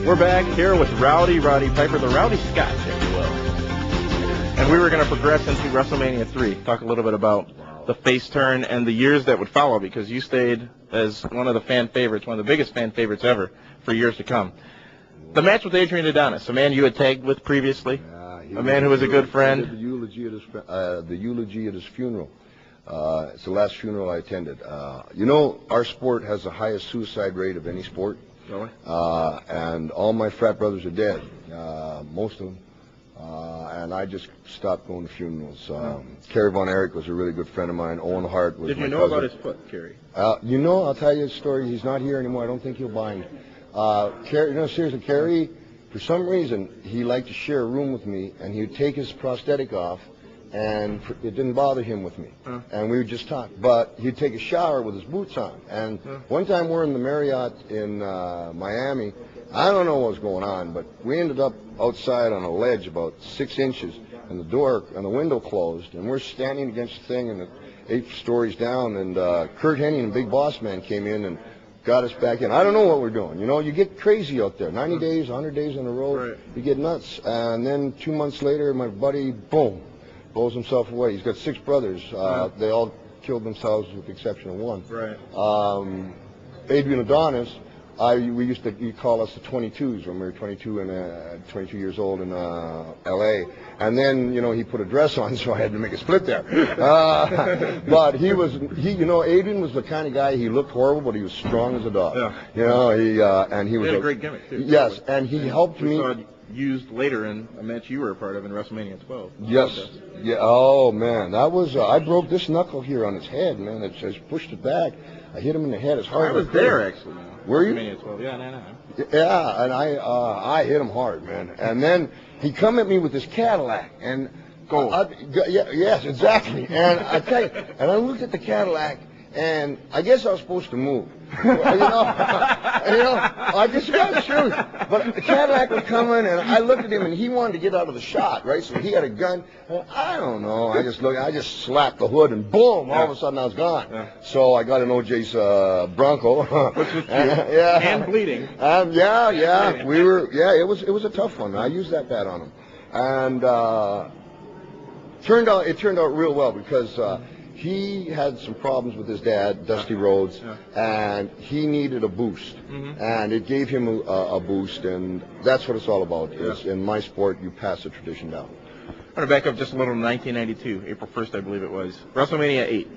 We're back here with Rowdy Piper, the Rowdy Scotch, if you will. And we were going to progress into WrestleMania 3, talk a little bit about the face turn and the years that would follow, because you stayed as one of the fan favorites, one of the biggest fan favorites ever, for years to come. The match with Adrian Adonis, a man you had tagged with previously, a man who was a good friend. The eulogy at his funeral. It's the last funeral I attended. You know, our sport has the highest suicide rate of any sport. Really? And all my frat brothers are dead, most of them. And I just stopped going to funerals. Kerry Von Erich was a really good friend of mine. Owen Hart was my cousin. Did you know about his foot, Kerry? You know, I'll tell you a story. He's not here anymore. I don't think he'll mind. Kerry, no, seriously, Kerry, for some reason, he liked to share a room with me, and he would take his prosthetic off, and it didn't bother him with me. And we would just talk. But he'd take a shower with his boots on. And one time we're in the Marriott in Miami. I don't know what was going on, but we ended up outside on a ledge about 6 inches, and the door and the window closed, and we're standing against the thing, and 8 stories down, and Kurt Hennig and Big Boss Man came in and got us back in. I don't know what we're doing. You know, you get crazy out there. 90 days, 100 days on the road, you get nuts. And then 2 months later, my buddy, boom, blows himself away. He's got 6 brothers. They all killed themselves with the exception of one. Adrian Adonis, you call us the 22s when we were 22 and 22 years old in L.A. And then, you know, he put a dress on, so I had to make a split there. But you know, Adrian was the kind of guy, he looked horrible, but he was strong as a dog. You know, he was had a great gimmick, too. Yes, and he helped me. Saw it used later in a match you were a part of in WrestleMania 12. Yes. Yeah. Oh, man. That was, I broke this knuckle here on his head, man. I just pushed it back. I hit him in the head as hard as I could. I was there, actually. Were you? WrestleMania 12. Yeah, no. Yeah, and I hit him hard, man. And then he come at me with this Cadillac, and yes, exactly. And I tell you, and I looked at the Cadillac, and I guess I was supposed to move. you know, I just got the truth. But the Cadillac was coming, and I looked at him, and he wanted to get out of the shot, right? So he had a gun. And I don't know. I just slapped the hood, and boom! All of a sudden, I was gone. So I got an OJ's Bronco, which was and bleeding. Yeah. We were. Yeah, it was a tough one. I used that bat on him, and it turned out real well because. He had some problems with his dad, Dusty Rhodes, and he needed a boost. And it gave him a boost, and that's what it's all about. Is in my sport, you pass the tradition down. I'm going to back up just a little to 1992, April 1st, I believe it was. WrestleMania 8.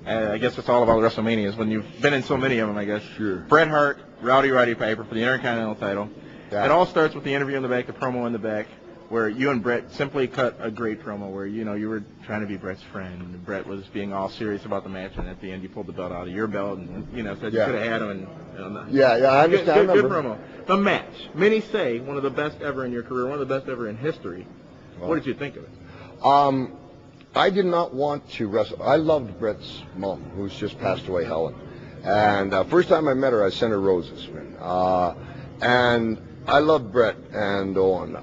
I guess it's all about WrestleManias when you've been in so many of them, I guess. Sure. Bret Hart, Rowdy Piper for the Intercontinental title. It all starts with the interview in the back, the promo in the back, where you and Bret simply cut a great promo where, you know, you were trying to be Bret's friend, and Bret was being all serious about the match, and at the end you pulled the belt out of your belt and, you know, said you could have had him. I understand. Good promo. The match. Many say one of the best ever in your career, one of the best ever in history. What did you think of it? I did not want to wrestle. I loved Bret's mom, who's just passed away, Helen. And first time I met her, I sent her roses. And I loved Bret and Owen,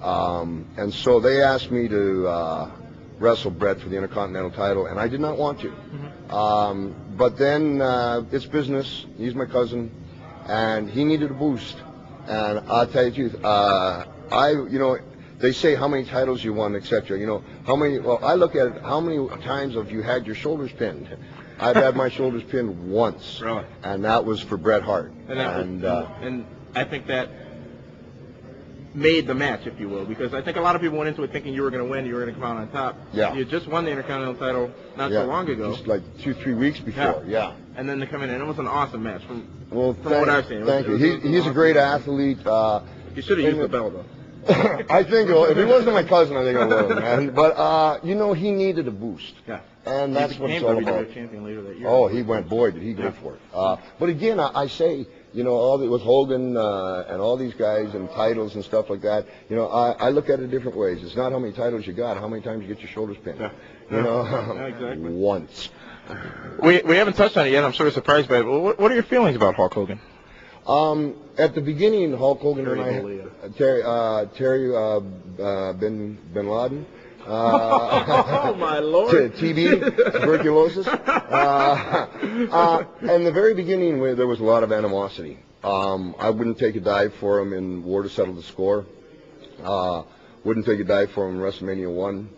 and so they asked me to wrestle Bret for the Intercontinental title, and I did not want to. But then it's business. He's my cousin, and he needed a boost. And I'll tell you the truth. You know, they say how many titles you won, etc. You know, how many? Well, I look at it. How many times have you had your shoulders pinned? I've had my shoulders pinned once, really? And that was for Bret Hart. And I think that made the match, if you will, because I think a lot of people went into it thinking you were going to win, you were going to come out on top. You just won the Intercontinental title not so long ago. Just like 2-3 weeks before, And then to come in, and it was an awesome match from what I've seen. Thank you. He's a great athlete. You should have used the belt, though. I think if he wasn't my cousin, I think I would have, man. But, you know, he needed a boost. And that's what it's all about. Champion later that year. Oh, he went, boy, did he go for it. But again, I say, you know, with Hogan and all these guys and titles and stuff like that, you know, I look at it different ways. It's not how many titles you got, how many times you get your shoulders pinned. You know, exactly. Once. We haven't touched on it yet. I'm sort of surprised by it. But what are your feelings about Hulk Hogan? At the beginning, Hulk Hogan and I, Terry Bin Laden. Oh my Lord! TB, tuberculosis. In the very beginning, there was a lot of animosity, I wouldn't take a dive for him in War to Settle the Score. Wouldn't take a dive for him in WrestleMania 1.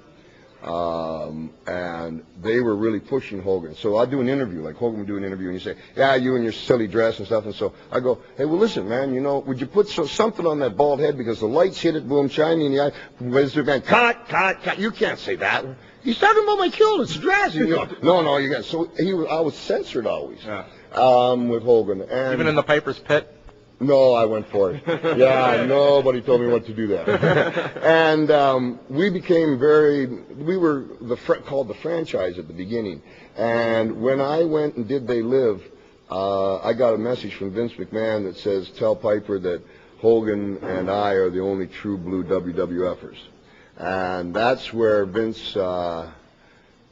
And they were really pushing Hogan. So I'd do an interview, like Hogan would do an interview, and you say, yeah, you and your silly dress and stuff. And so I go, hey, well, listen, man, you know, would you put something on that bald head because the lights hit it, boom, shiny in the eye. Mr. Man, cut. You can't say that. He's talking about my kill. It's a dress. And you go, no, you got. So I was censored always with Hogan. And even in the Piper's Pit? No, I went for it. Yeah, nobody told me what to do that. And we became we were called the franchise at the beginning. And when I went and did They Live, I got a message from Vince McMahon that says, tell Piper that Hogan and I are the only true blue WWFers. And that's where Vince,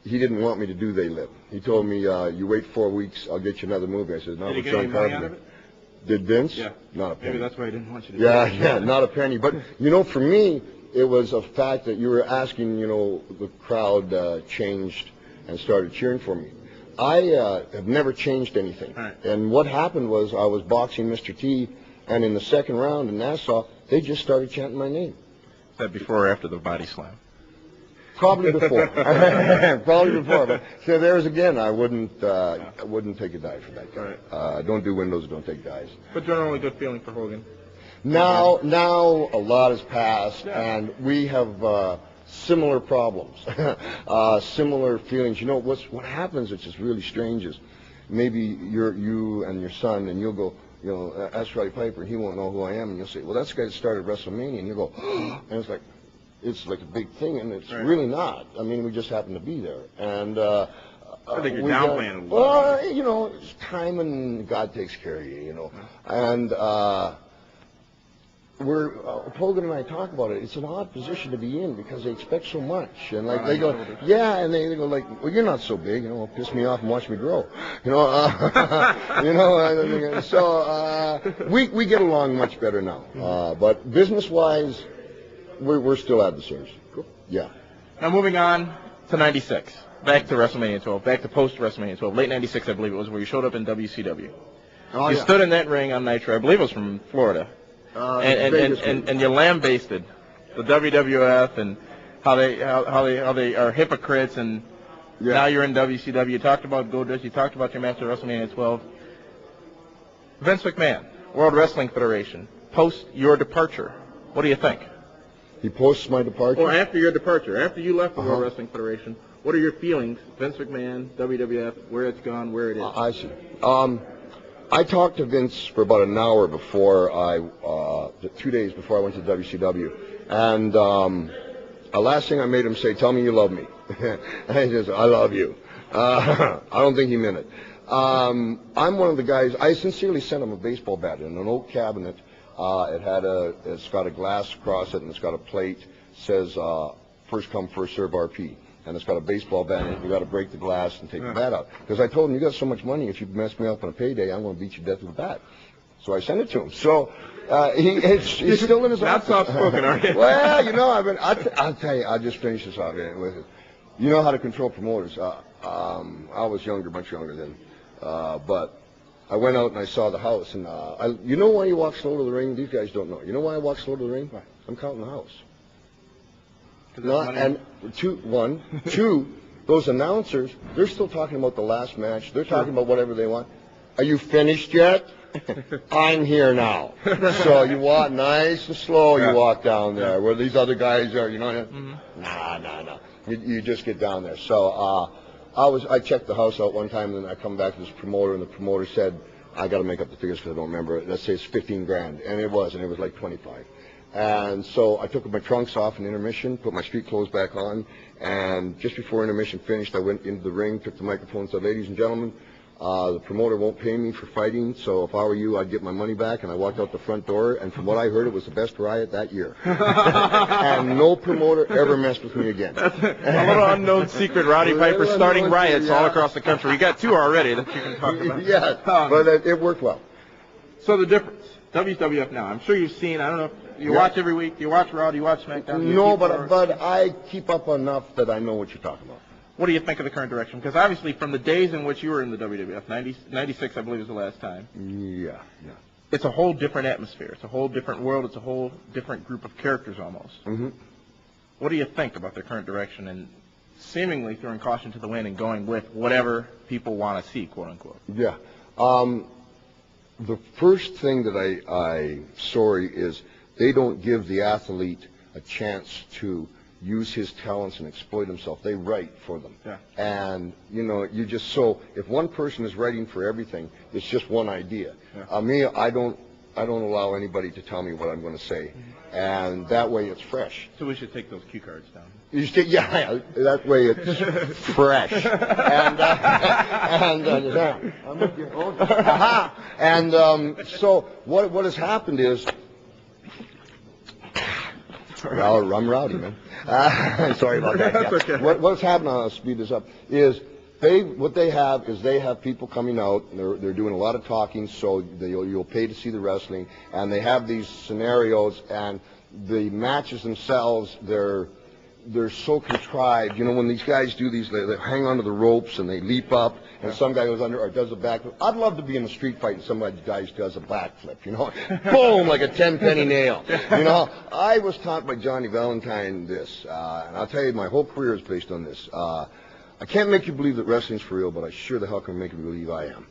he didn't want me to do They Live. He told me, you wait 4 weeks, I'll get you another movie. I said, no, Did he get any money out of it? Did Vince? Yeah. Not a penny. Maybe that's why he didn't want you to do it. it. Yeah, not a penny. But, you know, for me, it was a fact that you were asking, you know, the crowd changed and started cheering for me. I have never changed anything. Right. And what happened was I was boxing Mr. T, and in the second round in Nassau, they just started chanting my name. Is that before or after the body slam? Probably before. Probably before. But so there's again, I wouldn't take a dive for that guy. Right. Don't do windows, don't take dives. But generally good feeling for Hogan. Now a lot has passed, and we have similar problems, similar feelings. You know what happens, which is really strange, is maybe you and your son, and you'll go, you know, ask Roddy Piper, and he won't know who I am, and you'll say, well, that's the guy that started WrestleMania, and you go, and it's like a big thing, and it's really not. I mean, we just happen to be there, and I think you're downplaying. Well, you know, it's time, and God takes care of you, you know, and Hogan and I talk about it. It's an odd position to be in because they expect so much, and like they go, and they go like, well, you're not so big, you know, piss me off and watch me grow, you know, you know. So we get along much better now, but business-wise, we're still adversaries. Cool. Yeah. Now moving on to '96, back to WrestleMania 12, back to post WrestleMania 12, late '96, I believe it was, where you showed up in WCW. You stood in that ring on Nitro. I believe it was from Florida. And you lambasted the WWF and how they are hypocrites, and now you're in WCW. You talked about Goldust. You talked about your match at WrestleMania 12. Vince McMahon, World Wrestling Federation, post your departure. What do you think? He posts my departure? Or after your departure, after you left the World Wrestling Federation, what are your feelings? Vince McMahon, WWF, where it's gone, where it is. I see. I talked to Vince for about an hour before 2 days before I went to WCW, and the last thing I made him say, tell me you love me. And he says, I love you. I don't think he meant it. I'm one of the guys, I sincerely sent him a baseball bat in an oak cabinet. It's got a glass across it, and it's got a plate, says first come, first serve RP. And it's got a baseball bat in it. You got to break the glass and take the bat out. Because I told him, you got so much money, if you mess me up on a payday, I'm going to beat you to death with a bat. So I sent it to him. So he's still in his office. Not soft-spoken, are you? Well, you know, I'll tell you, I'll just finish this off with it. You know how to control promoters. I was younger, much younger then. But I went out and I saw the house. And you know why you walk slow to the ring? These guys don't know. You know why I walk slow to the ring? I'm counting the house. And two, those announcers, they're still talking about the last match. They're talking about whatever they want. Are you finished yet? I'm here now. So you walk nice and slow. You walk down there where these other guys are. You know, nah. You just get down there. So I checked the house out one time, and then I come back to this promoter, and the promoter said, I got to make up the figures because I don't remember it. Let's say it's $15,000, and it was like 25. And so I took my trunks off in intermission, put my street clothes back on, and just before intermission finished, I went into the ring, took the microphone, and said, ladies and gentlemen, the promoter won't pay me for fighting, so if I were you, I'd get my money back. And I walked out the front door, and from what I heard, it was the best riot that year. And no promoter ever messed with me again. That's a little unknown secret. Rowdy Piper starting riots all across the country. You got two already that you can talk about. Yeah, but it worked well. So the difference, WWF now, I'm sure you've seen, I don't know, you watch every week, do you watch Raw, do you watch SmackDown? No, but I keep up enough that I know what you're talking about. What do you think of the current direction? Because obviously from the days in which you were in the WWF, 96 I believe was the last time. Yeah. it's a whole different atmosphere. It's a whole different world. It's a whole different group of characters almost. Mm-hmm. What do you think about their current direction and seemingly throwing caution to the wind and going with whatever people want to see, quote unquote? Yeah. The first thing that I'm sorry is they don't give the athlete a chance to use his talents and exploit himself. They write for them. Yeah. And, you know, you just, so if one person is writing for everything, it's just one idea. Yeah. Me, I don't allow anybody to tell me what I'm going to say. Mm-hmm. And that way it's fresh. So we should take those cue cards down. You just take, yeah, that way it's fresh. And yeah, I'm with you. Oh, aha. And so what has happened is, well, I'm rowdy, man. Sorry about that. That's okay. What's happened, I'll speed this up, is they have people coming out, and they're doing a lot of talking, so you'll pay to see the wrestling, and they have these scenarios, and the matches themselves, they're so contrived. You know, when these guys do these, they hang onto the ropes and they leap up, and some guy goes under or does a backflip. I'd love to be in a street fight and somebody guys does a backflip, you know, boom, like a 10-penny nail. You know, I was taught by Johnny Valentine this, and I'll tell you, my whole career is based on this. I can't make you believe that wrestling's for real, but I sure the hell can make you believe I am.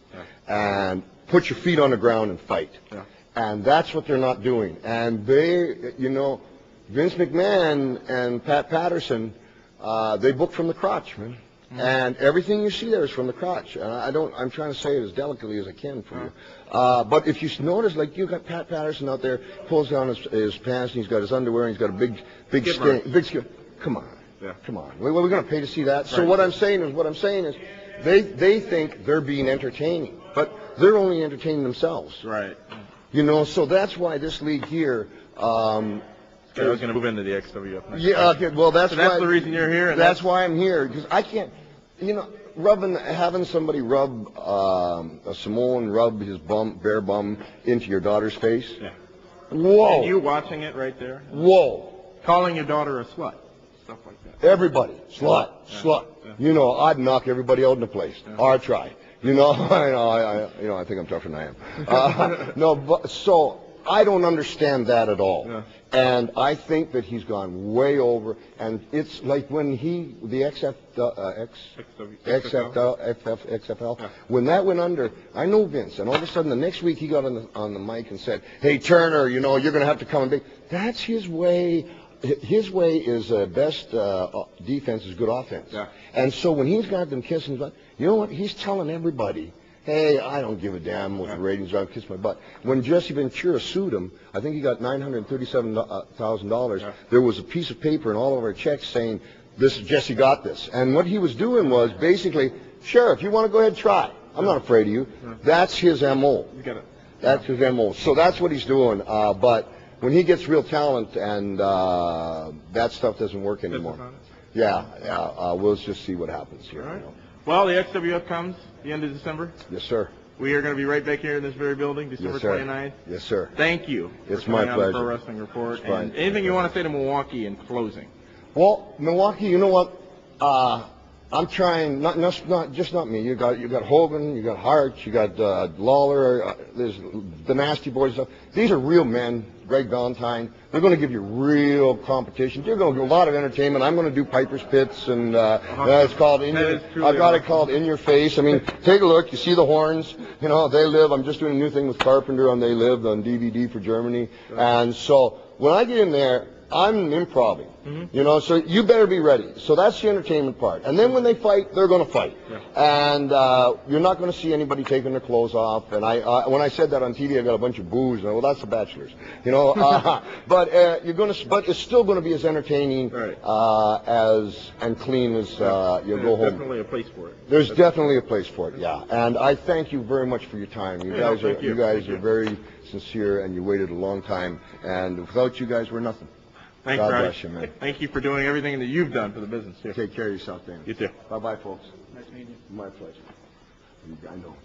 Yeah. And put your feet on the ground and fight. Yeah. And that's what they're not doing. And they, you know, Vince McMahon and Pat Patterson, they book from the crotch, man. Mm-hmm. And everything you see there is from the crotch. I'm trying to say it as delicately as I can for you. But if you notice, like, you got Pat Patterson out there, pulls down his pants, and he's got his underwear, and he's got a big skin. Come on. Yeah. Come on. We're going to pay to see that. Right. So what I'm saying is they think they're being entertaining, but they're only entertaining themselves. Right. You know, so that's why this league here, I was going to move into the XWF next. Yeah, okay, well, that's the reason you're here. And that's why I'm here, because I can't, you know, having somebody rub a Samoan rub his bare bum into your daughter's face. Yeah. Whoa. And you watching it right there. Whoa. Calling your daughter a slut. Stuff like that. Everybody, slut. Yeah. You know, I'd knock everybody out in the place. Yeah. Or try. You know, I think I'm tougher than I am. No, but so I don't understand that at all. Yeah. And I think that he's gone way over. And it's like when the XFL, yeah. When that went under, I know Vince, and all of a sudden the next week he got on the mic and said, "Hey Turner, you know, you're going to have to come and be." That's his way. His way is best defense is good offense. Yeah. And so when he's got them kissing his butt, you know what? He's telling everybody, hey, I don't give a damn what the ratings are, kiss my butt. When Jesse Ventura sued him, I think he got $937,000. Yeah. There was a piece of paper and all of our checks saying, Jesse got this. And what he was doing was basically, sure, if you want to go ahead, try. I'm not afraid of you. Yeah. That's his M.O. You get it. That's his M.O. So that's what he's doing. But when he gets real talent and that stuff doesn't work anymore. We'll just see what happens here. All right. You know. Well, the XWF comes the end of December. Yes, sir. We are going to be right back here in this very building, December 29th. Yes, sir. Thank you. It's my pleasure. On the Pro Wrestling Report. And anything you want to say to Milwaukee in closing? Well, Milwaukee, you know what? I'm trying, not me. You got Hogan, you got Hart, you got Lawler. There's the Nasty Boys. These are real men. Greg Valentine. They're going to give you real competition. They're going to do a lot of entertainment. I'm going to do Piper's Pits, and it's called I've got it called In Your Face. I mean, take a look. You see the horns. You know, They Live. I'm just doing a new thing with Carpenter on They Live on DVD for Germany. And so when I get in there, I'm improving. Mm-hmm. You know, so you better be ready. So that's the entertainment part. And then when they fight, they're going to fight. Yeah. And you're not going to see anybody taking their clothes off. And when I said that on TV, I got a bunch of boos. And, well, that's the Bachelors. You know, but but it's still going to be as entertaining and clean as you go home. There's definitely a place for it. There's definitely a place for it. Yeah. And I thank you very much for your time. You guys are very sincere, and you waited a long time. And without you guys, we're nothing. Thanks, God Rowdy. bless you, man. Thank you for doing everything that you've done for the business here. Take care of yourself, Dan. You too. Bye-bye, folks. Nice meeting you. My pleasure. I know.